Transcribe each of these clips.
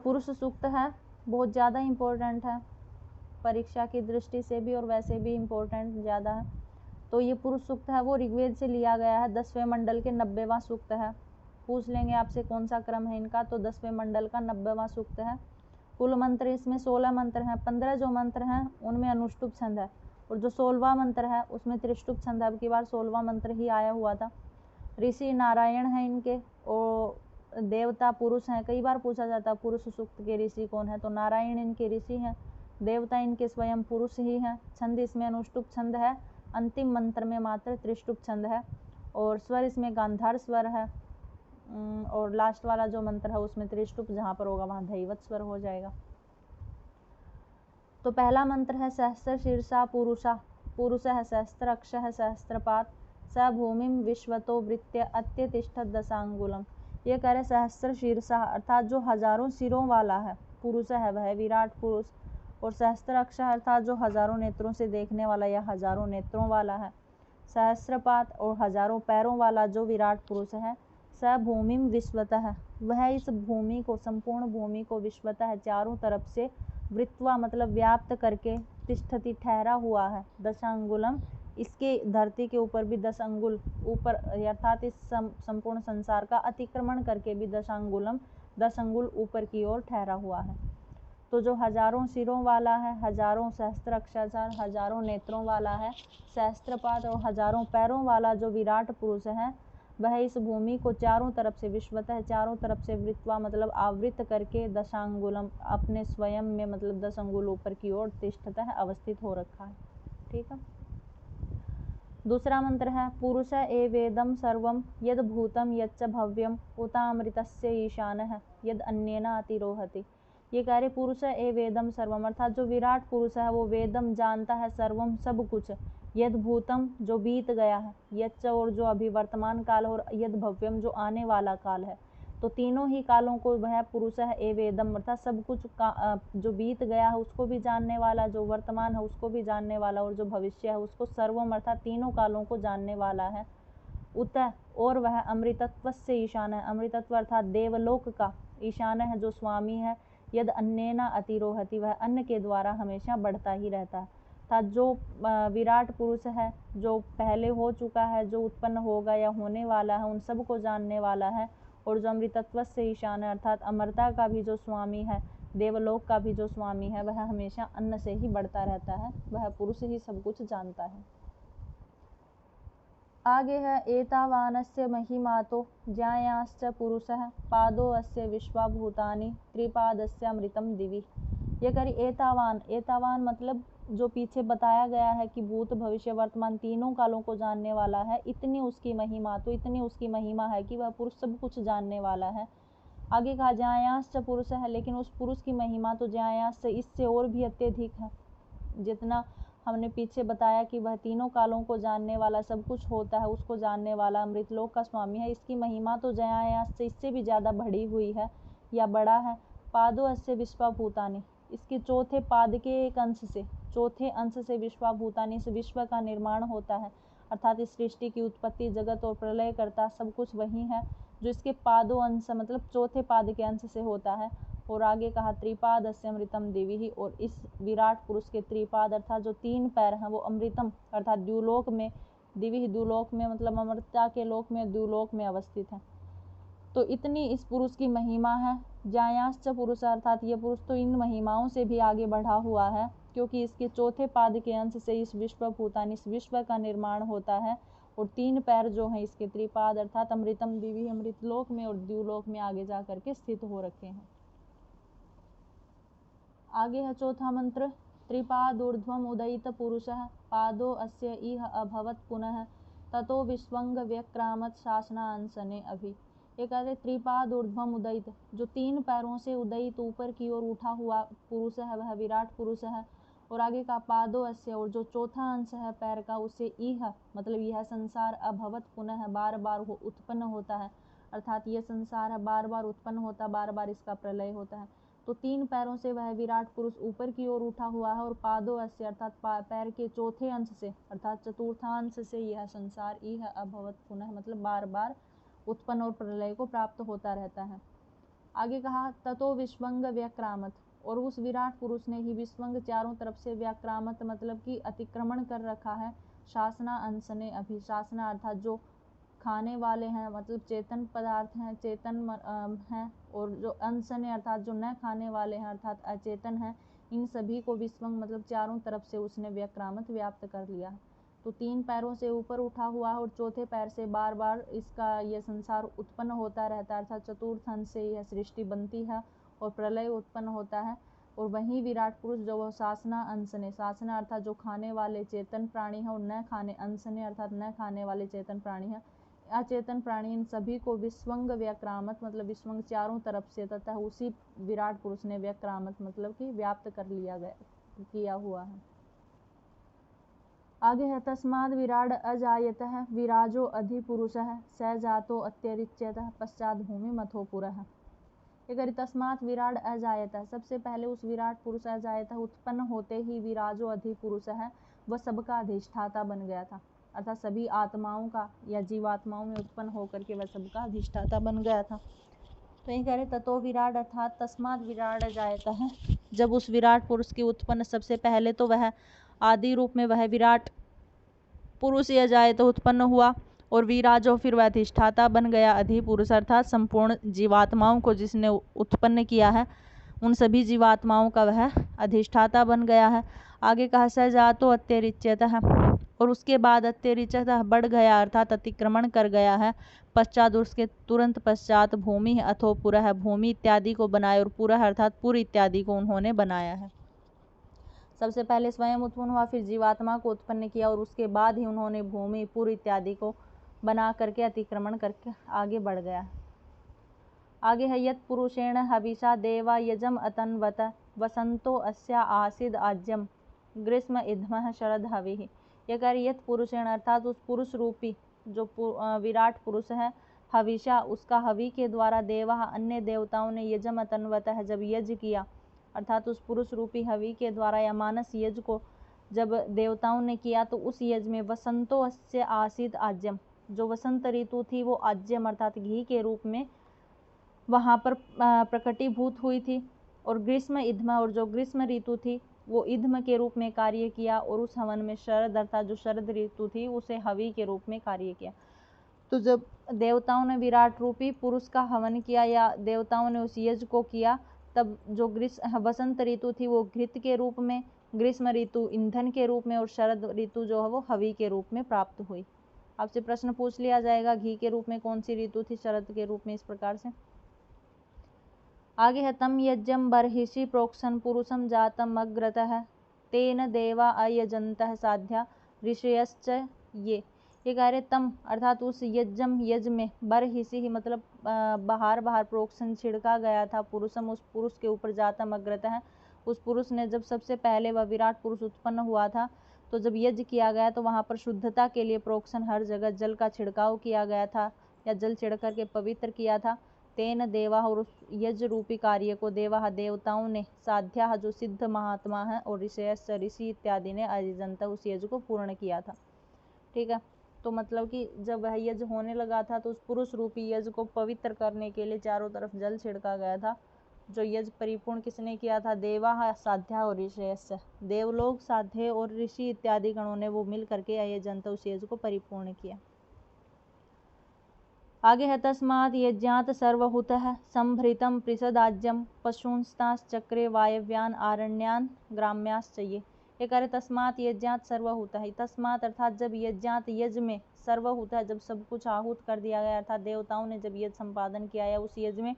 पुरुष सूक्त है, बहुत ज़्यादा इम्पोर्टेंट है, परीक्षा की दृष्टि से भी और वैसे भी इम्पोर्टेंट ज़्यादा है। तो ये पुरुष सूक्त है वो ऋग्वेद से लिया गया है, 10वें मंडल के 90वां सूक्त है। पूछ लेंगे आपसे कौन सा क्रम है इनका, तो 10वें मंडल का 90वां सूक्त है। कुल मंत्र इसमें 16 मंत्र हैं। 15 जो मंत्र हैं उनमें अनुष्टुप छंद है, और जो 16वां मंत्र है उसमें त्रिष्टुप छंद है। अब की बार 16वां मंत्र ही आया हुआ था। ऋषि नारायण है इनके, और देवता पुरुष हैं। कई बार पूछा जाता है पुरुष सूक्त के ऋषि कौन है, तो नारायण इनके ऋषि हैं, देवता इनके स्वयं पुरुष ही हैं। छंद इसमें अनुष्टुप छंद है, अंतिम मंत्र में मात्र त्रिष्टुप छंद है, और स्वर इसमें गांधार स्वर है, और लास्ट वाला जो मंत्र है उसमें त्रिष्टुप जहाँ पर होगा वहाँ धैवत स्वर हो जाएगा। तो पहला मंत्र है सहस्र शीर्षा पुरुषा, पुरुष है सहस्त्र अक्ष है सहस्त्रपात, स भूमिम विश्वतो वृत्य अत्यतिष्ठत दशांगुलम। ये कह रहे सहस्र शीर्षा अर्थात जो हजारों सिरों वाला है पुरुष है वह विराट पुरुष, और सहस्त्र अक्ष अर्थात जो हजारों नेत्रों से देखने वाला या हजारों नेत्रों वाला है, सहस्त्रपात और हजारों पैरों वाला जो विराट पुरुष है। स भूमिम विश्वतः, वह इस भूमि को संपूर्ण भूमि को विश्वतः चारों तरफ से वृत्वा मतलब व्याप्त करके तिष्ठति ठहरा हुआ है, दशांगुलम इसके धरती के ऊपर भी 10 अंगुल ऊपर अर्थात इस संपूर्ण संसार का अतिक्रमण करके भी दशांगुलम 10 अंगुल ऊपर की ओर ठहरा हुआ है। तो जो हजारों सिरों वाला है, हजारों सहस्त्र अक्षाचार हजारों नेत्रों वाला है, सहस्त्रपाद और हजारों पैरों वाला जो विराट पुरुष है, वह इस भूमि को चारों तरफ से विश्वतः चारों तरफ से वृत्वा मतलब आवृत करके दशांगुलम अपने स्वयं में मतलब 10 अंगुल ऊपर की ओर तिष्ठतः अवस्थित हो रखा है। ठीक है। दूसरा मंत्र है पुरुष एवेदम सर्वम यद भूतम यच्च भव्यम उतामृतस्य ईशानः यद अन्येन अतिरोहति। ये कह रहे पुरुष एवेदम सर्वम अर्थात जो विराट पुरुष है वो वेदम जानता है, सर्वम सब कुछ, यद भूतम जो बीत गया है, यच्च और जो अभी वर्तमान काल, और यद भव्यम जो आने वाला काल है। तो तीनों ही कालों को वह पुरुष है एवेदम अर्थात सब कुछ का जो बीत गया है उसको भी जानने वाला, जो वर्तमान है उसको भी जानने वाला, और जो भविष्य है उसको सर्वम अर्थात तीनों कालों को जानने वाला है। उत और वह अमृतत्व से ईशान है, अमृतत्व अर्थात देवलोक का ईशान है जो स्वामी है। यद अन्येन अतिरोहति वह अन्न के द्वारा हमेशा बढ़ता ही रहता है। अर्थात जो विराट पुरुष है जो पहले हो चुका है, जो उत्पन्न होगा या होने वाला है, उन सब को जानने वाला है। और जो अमृतत्व से ईशान है अर्थात अमरता का भी जो स्वामी है, देवलोक का भी जो स्वामी है, वह हमेशा अन्न से ही बढ़ता रहता है, वह पुरुष ही सब कुछ जानता है। आगे है एतावानस्य महिमातो ज्ञायाश्च पुरुषः पादो अस्य विश्वभूतानि त्रिपादस्य अमृतम दिवि। ये करी एतावान, एतावान मतलब जो पीछे बताया गया है कि भूत भविष्य वर्तमान तीनों कालों को जानने वाला है, इतनी उसकी महिमा, तो इतनी उसकी महिमा है कि वह पुरुष सब कुछ जानने वाला है। आगे कहा ज्ञायाश्च पुरुष है, लेकिन उस पुरुष की महिमा तो ज्ञायाश्च इससे और भी अत्यधिक है। जितना हमने पीछे बताया कि वह तीनों कालों को जानने वाला, सब कुछ होता है उसको जानने वाला, अमृतलोक का स्वामी है, इसकी महिमा तो ज्ञायाश्च इससे भी ज़्यादा बढ़ी हुई है या बड़ा है। पादो अस्य विश्वभूतानि, इसके चौथे पाद के एक अंश से, चौथे अंश से विश्वभूतानि से विश्व का निर्माण होता है, अर्थात इस सृष्टि की उत्पत्ति, जगत और प्रलय करता सब कुछ वही है जो इसके पादों अंश मतलब चौथे पाद के अंश से होता है। और आगे कहा त्रिपादस्य अमृतम दिवि ही, और इस विराट पुरुष के त्रिपाद अर्थात जो 3 पैर हैं वो अमृतम अर्थात द्युलोक में, दिवि द्युलोक में मतलब अमृता के लोक में, द्युलोक में अवस्थित है। तो इतनी इस पुरुष की महिमा है। ज्ञायाश्च पुरुष अर्थात ये पुरुष तो इन महिमाओं से भी आगे बढ़ा हुआ है, क्योंकि इसके चौथे पाद के अंश से इस विश्वभूतानि इस विश्व का निर्माण होता है, और 3 पैर जो हैं इसके त्रिपाद अर्थात अमृतम दिवि अमृतलोक में और द्युलोक में आगे जा करके स्थित हो रखे हैं। आगे है चौथा मंत्र त्रिपादूर्ध्वम उदयित पुरुषः पादो अस्य इह अभवत् पुनः ततो विश्वंग व्यक्रामत शासनांसने अभि। ये कहते त्रिपाद ऊर्ध्वम उदयित, जो 3 पैरों से उदयित ऊपर की ओर उठा हुआ पुरुष है वह विराट पुरुष है। और आगे का पादो अस्य, और जो चौथा अंश है पैर का उससे इह मतलब यह संसार अभवत पुनः बार बार उत्पन्न होता है, अर्थात यह संसार है बार बार उत्पन्न होता, बार बार इसका प्रलय होता है। तो 3 पैरों से वह विराट पुरुष ऊपर की ओर उठा हुआ है, और पादो अस्य अर्थात पैर के चौथे अंश से अर्थात चतुर्थांश से यह संसार इह अभवत पुनः मतलब बार बार उत्पन्न और प्रलय को प्राप्त होता रहता है। आगे कहा ततो विश्वंग व्याक्रामत, और उस विराट पुरुष ने ही विश्वंग चारों तरफ से व्याक्रामत मतलब कि अतिक्रमण कर रखा है। शासना अंश ने अभी, शासना अर्थात जो खाने वाले हैं मतलब चेतन पदार्थ हैं, चेतन हैं, और जो अंश ने अर्थात जो न खाने वाले हैं अर्थात अचेतन हैं, इन सभी को विश्वंग मतलब चारों तरफ से उसने व्याक्रामत व्याप्त कर लिया। तो 3 पैरों से ऊपर उठा हुआ और चौथे पैर से बार बार इसका यह संसार उत्पन्न होता रहता है, अर्थात चतुर्थ अंश से यह सृष्टि बनती है और प्रलय उत्पन्न होता है। और वही विराट पुरुष जो वह शासना अंश ने, शासना अर्थात जो खाने वाले चेतन प्राणी है और न खाने अंश ने अर्थात न खाने वाले चेतन प्राणी है, अचेतन प्राणी, इन सभी को विश्वंग व्याक्रामत मतलब विश्वंग चारों तरफ से तथा उसी विराट पुरुष ने व्याक्रामत मतलब कि व्याप्त कर लिया गया किया हुआ है। आगे है तस्माद् विराड अजायतः विराजो अधिपुरुषः स जातो अत्यरिच्यतः पश्चात भूमि मथो पुरः। अगर तस्मात् विराड अजायतः, सबसे पहले उस विराट पुरुष अजायतः उत्पन्न होते ही विराजो अधिपुरुषः, वह सबका अधिष्ठाता बन गया था, अर्थात सभी आत्माओं का या जीवात्माओं में उत्पन्न होकर के वह सबका अधिष्ठाता बन गया था। तो ये कह रहे ततो विराट अर्थात तस्मात् विराड अजायतः, जब उस विराट पुरुष की उत्पन्न सबसे पहले तो वह आदि रूप में वह विराट पुरुष या जाए तो उत्पन्न हुआ और विराजो फिर वह अधिष्ठाता बन गया। अधिपुरुष अर्थात संपूर्ण जीवात्माओं को जिसने उत्पन्न किया है उन सभी जीवात्माओं का वह अधिष्ठाता बन गया है। आगे कहा स जातो अत्यरिच्यतः, और उसके बाद अत्यरिच्यतः बढ़ गया अर्थात अतिक्रमण कर गया है। पश्चात उसके तुरंत पश्चात भूमि अथो पुरः, भूमि इत्यादि को बनाए और पुरः अर्थात पुर इत्यादि को उन्होंने बनाया है। सबसे पहले स्वयं उत्पन्न हुआ, फिर जीवात्मा को उत्पन्न किया और उसके बाद ही उन्होंने भूमि पुर इत्यादि को बना करके अतिक्रमण करके आगे बढ़ गया। आगे है यत् पुरुषेण हविषा देवा यजम अतन्वत वसंतो अस्या आसिद आज्यम ग्रीष्म इधमः शरद हविः। यह कह रही यत् पुरुषेण अर्थात उस पुरुष रूपी जो विराट पुरुष है, हविषा उसका हवि के द्वारा देवा अन्य देवताओं ने यजम अतन्वत है जब यज्ञ किया, अर्थात उस पुरुष रूपी हवि के द्वारा या मानस यज्ञ को जब देवताओं ने किया तो उस यज्ञ में वसंतो अस्य आसीत आज्यम, जो वसंत ऋतु थी वो आज्यम अर्थात घी के रूप में वहाँ पर प्रकटीभूत हुई थी, और ग्रीष्म इधम, और जो ग्रीष्म ऋतु थी वो इधम के रूप में कार्य किया, और उस हवन में शरद अर्थात जो शरद ऋतु थी उसे हवि के रूप में कार्य किया। तो जब देवताओं ने विराट रूपी पुरुष का हवन किया या देवताओं ने उस यज्ञ को किया, तब जो वसंत ऋतु थी वो घृत के रूप में, ग्रीष्म ऋतु ईंधन के रूप में और शरद ऋतु जो है वो हवि के रूप में प्राप्त हुई। आपसे प्रश्न पूछ लिया जाएगा घी के रूप में कौन सी ऋतु थी, शरद के रूप में, इस प्रकार से। आगे है तम यज्ञम बर्हिषि प्रोक्षण पुरुषम जातम अग्रतः तेन देवा अयजंतः साध्या ऋषयश्च ये कह रहे तम अर्थात उस यज्ञ में बर्हिषि ही मतलब बाहर प्रोक्षण छिड़का गया था पुरुषम उस पुरुष के ऊपर जातम अग्रतः, उस पुरुष ने जब सबसे पहले वह विराट पुरुष उत्पन्न हुआ था तो जब यज्ञ किया गया तो वहाँ पर शुद्धता के लिए प्रोक्षण हर जगह जल का छिड़काव किया गया था या जल छिड़क करके पवित्र किया था। तेन देवा, और उस यज्ञ रूपी कार्य को देवा देवताओं ने, साध्या जो सिद्ध महात्मा है, और ऋषि इत्यादि ने अयजंत उस यज्ञ को पूर्ण किया था। ठीक है, तो मतलब कि जब वह यज्ञ होने लगा था तो उस पुरुष रूपी यज्ञ को पवित्र करने के लिए चारों तरफ जल छिड़का गया था। जो यज्ञ परिपूर्ण किसने किया था? देवा, साध्या और ऋषि, देवलोक, साध्य और ऋषि इत्यादि गणों ने वो मिल करके अयजंत उस यज्ञ को परिपूर्ण किया। आगे है तस्मात् यज्ञात सर्वहुतः संभृतं पृषदाज्यम पशूंस्ताश्चक्रे वायव्यान आरण्यान ग्राम्याश्च ये कह रहे तस्मात् यज्ञात सर्वहुतः, तस्मात् अर्थात जब यज्ञात यज्ञ में सर्वहुतः जब सब कुछ आहूत कर दिया गया, अर्थात देवताओं ने जब यज्ञ संपादन किया या उस यज्ञ में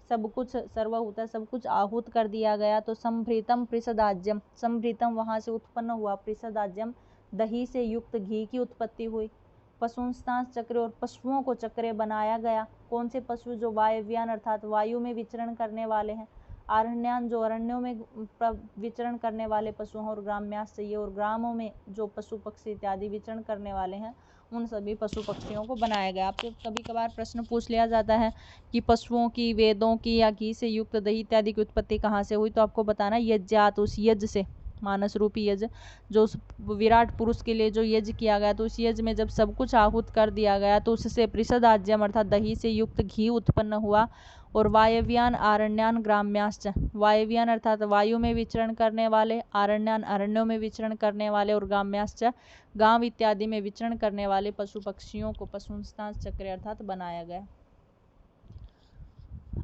सब कुछ सर्वहुतः सब कुछ आहूत कर दिया गया, तो संभृतम पृषदाज्यम, संभृतम वहाँ से उत्पन्न हुआ पृषदाज्यम, दही से युक्त घी की उत्पत्ति हुई। पशुंस्तांस चक्र, और पशुओं को चक्रे बनाया गया। कौन से पशु? जो वायव्यान अर्थात वायु में विचरण करने वाले हैं, आरण्यान जो अरण्यों में विचरण करने वाले पशु हैं, और ग्राम्यास चाहिए, और ग्रामों में जो पशु पक्षी इत्यादि विचरण करने वाले हैं उन सभी पशु पक्षियों को बनाया गया। आपसे कभी कभार प्रश्न पूछ लिया जाता है कि पशुओं की, वेदों की या घी से युक्त दही इत्यादि की उत्पत्ति कहाँ से हुई, तो आपको बताना यज्ञात, उस यज्ञ से, मानस रूपी यज्ञ जो उस विराट पुरुष के लिए जो यज्ञ किया गया, तो उस यज्ञ में जब सब कुछ आहूत कर दिया गया तो उससे पृषदाज्यम अर्थात दही से युक्त घी उत्पन्न हुआ, और वायव्यान आरण्यान ग्राम्याश्च, वायव्यान अर्थात वायु में विचरण करने वाले, आरण्यान अरण्यों में विचरण करने वाले, और ग्राम्याश्च गांव इत्यादि में विचरण करने वाले पशु पक्षियों को पशुंस्तान चक्र अर्थात बनाया गया।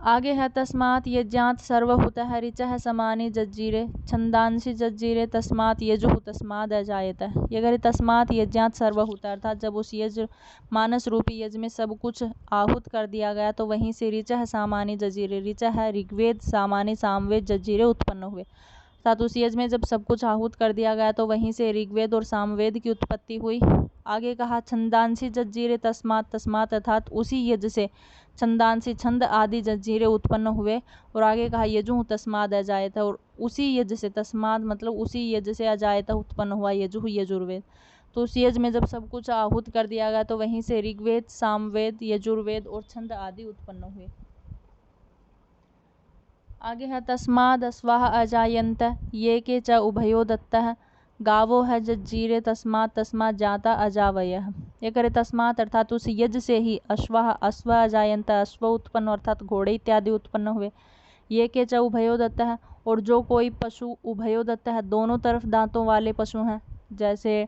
आगे है तस्मात् यज्ञात् सर्वभूतः ऋचः समानि जज्जीरे छंदांसि जज्जीरे तस्मात् यजुः तस्माद् अजायत। ये कहे तस्मात् यज्ञात् सर्वभूत अर्थात जब उस यज्ञ मानस रूपी यज्ञ में सब कुछ आहूत कर दिया गया तो वहीं से ऋचः सामानि जज्जीरे, ऋचः है ऋग्वेद, सामानि सामवेद, जज्जीरे उत्पन्न हुए। अर्थात उस यज्ञ में जब सब कुछ आहूत कर दिया गया तो वहीं से ऋग्वेद और सामवेद की उत्पत्ति हुई। आगे कहा छंदांसी जज्जीरे तस्मात्, तस्मात् अर्थात उसी यज्ञ से छंदांसी छंद आदि जज्जीरे उत्पन्न हुए। और आगे कहा यजुः तस्माद् अजायत, और उसी यज्ञ से तस्माद् मतलब उसी यज्ञ से अजायत उत्पन्न हुआ यजुः यजुर्वेद। तो उस यज्ञ में जब सब कुछ आहूत कर दिया गया तो वहीं से ऋग्वेद, सामवेद, यजुर्वेद और छंद आदि उत्पन्न हुए। आगे है तस्माद् अस्वाः अजायन्त ये के च उभयो दत्तः गावो है जज्जीरे तस्मात्, तस्मात् जाता अजावयः। ये करे तस्मात् अर्थात उस यज्ञ से ही अश्वाः अश्व अजायन्त अश्व उत्पन्न अर्थात घोड़े इत्यादि उत्पन्न हुए। ये के च उभयो दत्तः और जो कोई पशु उभयो दत्तः दोनों तरफ दांतों वाले पशु हैं जैसे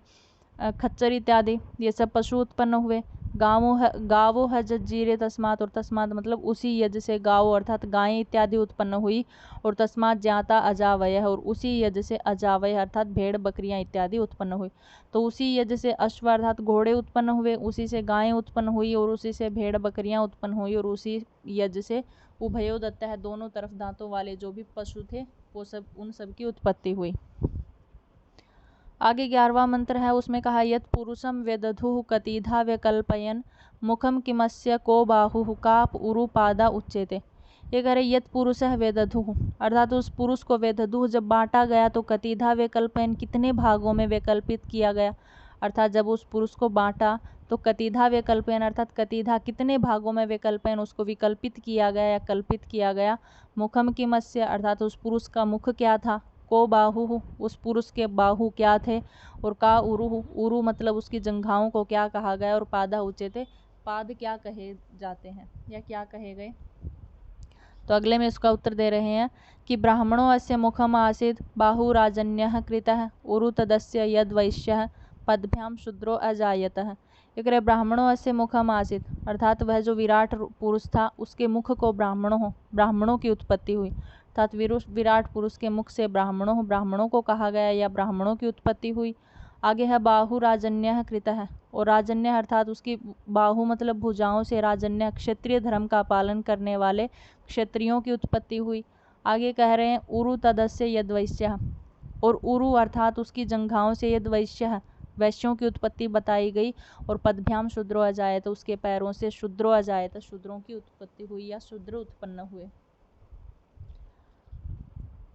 खच्चर इत्यादि, ये सब पशु उत्पन्न हुए। गावो है जज्जीरे तस्मात्, और तस्मात् मतलब उसी यज्ञ से गावो अर्थात गायें इत्यादि उत्पन्न हुई। और तस्मात् जाता अजावयः और उसी यज्ञ से अजावय अर्थात भेड़ बकरियां इत्यादि उत्पन्न हुई। तो उसी यज्ञ से अश्व अर्थात घोड़े उत्पन्न हुए, उसी से गायें उत्पन्न हुई और उसी से भेड़ बकरियां उत्पन्न हुई। और उसी यज्ञ से उभयो दत्तः है दोनों तरफ दांतों वाले जो भी पशु थे वो सब उन सब की उत्पत्ति हुई। आगे 11वां मंत्र है, उसमें कहा यत् पुरुषम वेदधुः कतिधा व्यकल्पयन् मुखम किमस्य को बाहुः काप उरु पादा उच्यते। ये कह रहे यत् पुरुषः वेदधुः अर्थात उस पुरुष को वेदधुः जब बांटा गया तो कतिधा व्यकल्पयन् कितने भागों में वैकल्पित किया गया। अर्थात जब उस पुरुष को बांटा तो कतिधा व्यकल्पयन् अर्थात कतिधा कितने भागों में वैकल्पयन् उसको विकल्पित किया गया या कल्पित किया गया। मुखम किमस्य अर्थात उस पुरुष का मुख क्या था, को बाहु उस पुरुष के बाहु क्या थे, और का उरु उरु मतलब उसकी जंघाओं को क्या कहा गया, और पादा उच्यते पाद क्या कहे जाते हैं या क्या कहे गए। तो अगले में इसका उत्तर दे रहे हैं कि ब्राह्मणों अस्य मुखम आसीत् बाहुराजन्यः कृतः उरु तदस्य यद वैश्यः पदभ्याम शूद्रो अजायतः। एक ब्राह्मणों अस्य मुखम आसीत् अर्थात वह जो विराट पुरुष था उसके मुख को ब्राह्मणों की उत्पत्ति हुई। अर्थात विराट पुरुष के मुख से ब्राह्मणों को कहा गया या ब्राह्मणों की उत्पत्ति हुई। आगे है बाहु राजन्यः कृतः, और राजन्य अर्थात उसकी बाहु मतलब भुजाओं से राजन्य क्षत्रिय धर्म का पालन करने वाले क्षत्रियों की उत्पत्ति हुई। आगे कह रहे हैं उरु तदस्य यद्वैश्यः, और उरु अर्थात उसकी जंघाओं से यद्वैश्यः वैश्यों की उत्पत्ति बताई गई। और पदभ्याम शूद्रो अजायत उसके पैरों से शूद्रो अजायत शूद्रों की उत्पत्ति हुई या शूद्र उत्पन्न हुए।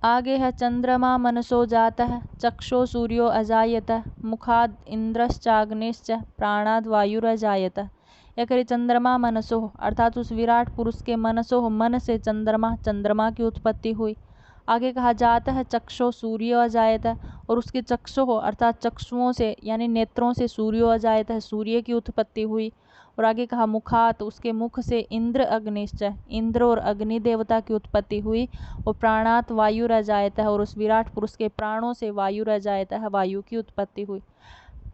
आगे है चंद्रमा मनसो जातः चक्षो सूर्यो अजायत मुखाद इंद्रश्चाग्निश्च प्राणाद वायुरजायत। यह करी चंद्रमा मनसो अर्थात उस विराट पुरुष के मनसो मन से चंद्रमा की उत्पत्ति हुई। आगे कहा जाता है चक्षो सूर्यो अजायत और उसके चक्षु अर्थात चक्षुओं से यानी नेत्रों से सूर्यो अजायत सूर्य की उत्पत्ति हुई। और आगे कहा मुखात उसके मुख से इंद्र अग्निश्चय इंद्र और अग्नि देवता की उत्पत्ति हुई। और प्राणात वायु रजायत है और उस विराट पुरुष के प्राणों से वायु रजायत है वायु की उत्पत्ति हुई।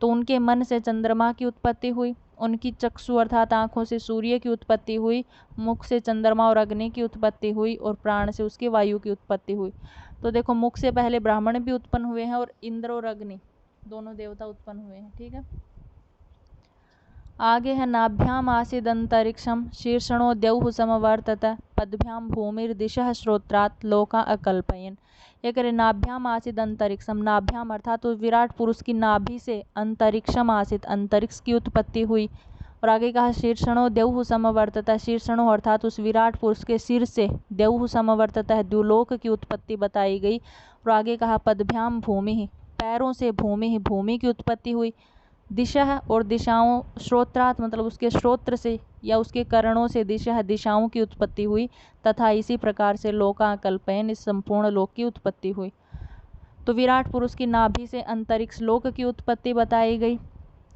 तो उनके मन से चंद्रमा की उत्पत्ति हुई, उनकी चक्षु अर्थात आंखों से सूर्य की उत्पत्ति हुई, मुख से चंद्रमा और अग्नि की उत्पत्ति हुई और प्राण से उसकी वायु की उत्पत्ति हुई। तो देखो मुख से पहले ब्राह्मण भी उत्पन्न हुए हैं और इंद्र और अग्नि दोनों देवता उत्पन्न हुए हैं। ठीक है, आगे है नाभ्याम आसीद अंतरिक्षम शीर्षणो द्यौः समवर्तत पदभ्याम भूमिर्दिशः श्रोत्रात् लोका अकल्पयन्। ये करे नाभ्याम आसीद अंतरिक्षम, नाभ्याम अर्थात उस विराट पुरुष की नाभि से अंतरिक्षम आसीद अंतरिक्ष की उत्पत्ति हुई। और आगे कहा शीर्षणो द्यौः समवर्तत, शीर्षणो अर्थात उस विराट पुरुष के सिर से द्यौः समवर्तत द्युलोक की उत्पत्ति बताई गई। और आगे कहा पदभ्याम भूमि पैरों से भूमि की उत्पत्ति हुई। दिशा और दिशाओं श्रोत्रात मतलब उसके श्रोत्र से या उसके करणों से दिशाओं की उत्पत्ति हुई तथा इसी प्रकार से लोका कल्पयन इस संपूर्ण लोक की उत्पत्ति हुई। तो विराट पुरुष की नाभि से अंतरिक्ष लोक की उत्पत्ति बताई गई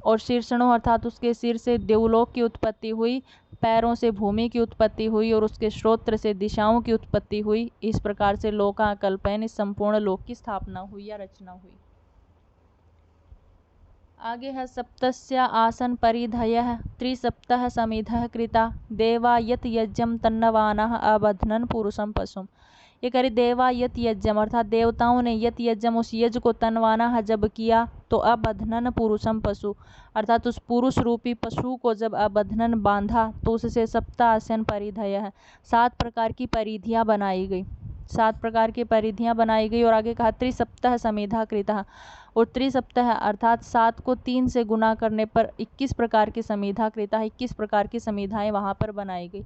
और शीर्षणों अर्थात उसके सिर से देवलोक की उत्पत्ति हुई पैरों से भूमि की उत्पत्ति हुई और उसके श्रोत्र से दिशाओं की उत्पत्ति हुई। इस प्रकार से लोकाकल्पयन, इस संपूर्ण लोक की स्थापना हुई या रचना हुई। आगे है सप्तस्य आसन परिधयः त्रिसप्तः समिधः कृता देवा यत यज्ञम तन्नवानः अबध्नन् पुरुषं पशुम। ये करी देवा यत यज्ञम अर्थात देवताओं ने यत यज्ञम उस यज्ञ को तन्वाना जब किया तो अबध्नन पुरुषम पशु अर्थात उस पुरुष रूपी पशु को जब अबध्नन बांधा तो उससे सप्तासन परिधय है 7 प्रकार की परिधियां बनाई गई। 7 प्रकार की परिधियां बनाई गई और आगे कहा त्रिसप्तः समिधा कृता और त्रिसप्तः अर्थात 7 को 3 से गुना करने पर 21 प्रकार की समिधा कृता 21 प्रकार की समिधाएं वहां पर बनाई गई।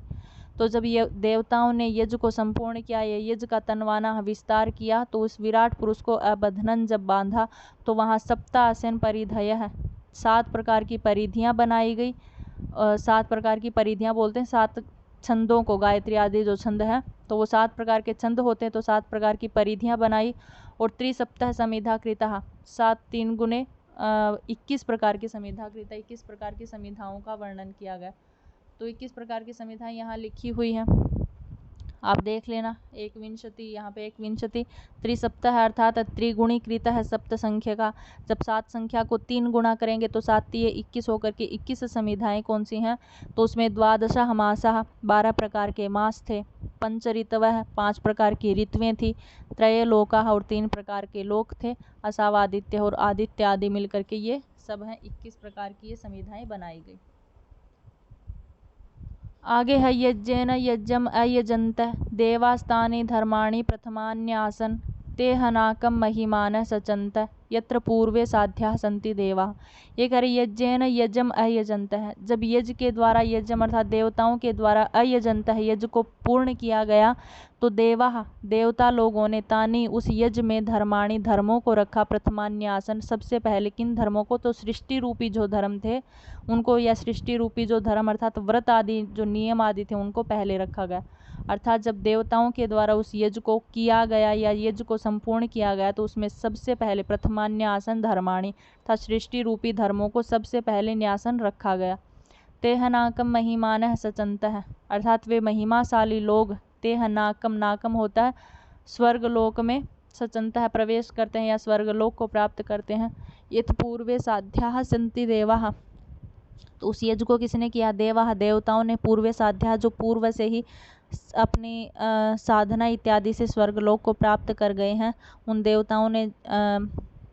तो जब ये देवताओं ने यज्ञ को संपूर्ण किया, ये यज्ञ का तनवाना विस्तार किया तो उस विराट पुरुष को अबध्नन जब बांधा तो वहाँ सप्तासन परिधय है 7 प्रकार की परिधियां बनाई गई। 7 प्रकार की परिधियां बोलते हैं 7 छंदों को, गायत्री आदि जो छंद है तो वो 7 प्रकार के छंद होते हैं, तो 7 प्रकार की परिधियां बनाई। और त्रिसप्तः समिधा कृता 7 3 गुने 21 प्रकार की समिधा कृता 21 प्रकार की समिधाओं का वर्णन किया गया। तो 21 प्रकार की समिधाएं यहाँ लिखी हुई हैं, आप देख लेना। 21 यहाँ पे 21 त्रिसप्तः अर्थात त्रिगुणीकृत है सप्त संख्या का। जब 7 संख्या को 3 गुणा करेंगे तो 7 3 21 होकर के 21 समिधाएं कौन सी हैं, तो उसमें 12 मासः 12 प्रकार के मास थे, 5 ऋतवः 5 प्रकार की ऋतुएं थी, त्रय लोकाः और 3 प्रकार के लोक थे, असावादित्य और आदित्य आदि मिलकर के ये सब हैं। 21 प्रकार की ये समिधाएं बनाई गई। आगे है यज्ञेन यज्ञम अयजन्त देवास्तानि धर्माणि प्रथमान्यासन ते हनाकम महिमान सचंत यत्र पूर्वे साध्या संति देवा। ये कह रही यज्ञेन यज्ञम अयजंत है, जब यज्ञ के द्वारा यज्ञम अर्थात देवताओं के द्वारा अयजंत है यज्ञ को पूर्ण किया गया तो देवा देवता लोगों ने तानी उस यज्ञ में धर्माणी धर्मों को रखा प्रथमान्यासन सबसे पहले। किन धर्मों को, तो सृष्टि रूपी जो धर्म थे उनको, या सृष्टि रूपी जो धर्म अर्थात व्रत आदि जो नियम आदि थे उनको पहले रखा गया। अर्थात जब देवताओं के द्वारा उस यज्ञ को किया गया या यज्ञ को संपूर्ण किया गया तो उसमें सबसे पहले प्रथमान्यासन धर्माणी अर्थात सृष्टि रूपी धर्मों को सबसे पहले न्यासन रखा गया। तेहनाकम महिमान सचंत है अर्थात वे महिमाशाली लोग, तेहनाकम नाकम होता है स्वर्गलोक में, सचंत है प्रवेश करते हैं या स्वर्गलोक को प्राप्त करते हैं। यत पूर्वे साध्या संति देवा, तो उस यज्ञ को किसने किया, देवा देवताओं ने, पूर्वे साध्या जो पूर्व से ही अपनी साधना इत्यादि से स्वर्गलोक को प्राप्त कर गए हैं, उन देवताओं ने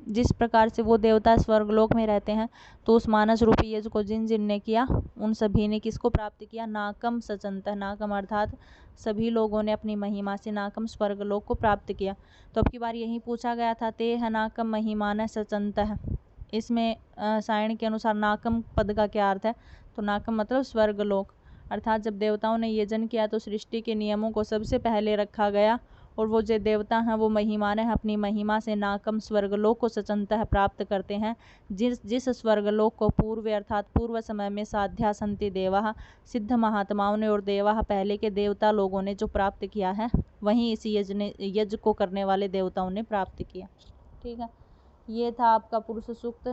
जिस प्रकार से वो देवता स्वर्गलोक में रहते हैं तो उस मानस रूपी यज्ञ को जिन जिन ने किया उन सभी ने किसको प्राप्त किया, नाकम सचंत, नाकम अर्थात सभी लोगों ने अपनी महिमा से नाकम स्वर्गलोक को प्राप्त किया। तो अब की बार यही पूछा गया था, ते है नाकम महिमान सचंत है, इसमें सायण के अनुसार नाकम पद का क्या अर्थ है, तो नाकम मतलब स्वर्गलोक। अर्थात जब देवताओं ने यजन किया तो सृष्टि के नियमों को सबसे पहले रखा गया और वो जो देवता हैं वो महिमान है, अपनी महिमा से नाकम स्वर्गलोक को सचंतः प्राप्त करते हैं। जिस स्वर्गलोक को पूर्व अर्थात पूर्व समय में साध्या संति देवा सिद्ध महात्माओं ने और देवा पहले के देवता लोगों ने जो प्राप्त किया है वहीं इस यज्ञ को करने वाले देवताओं ने प्राप्त किया। ठीक है, ये था आपका पुरुष सूक्त।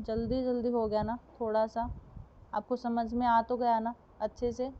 जल्दी जल्दी हो गया ना, थोड़ा सा आपको समझ में आ तो गया ना अच्छे से।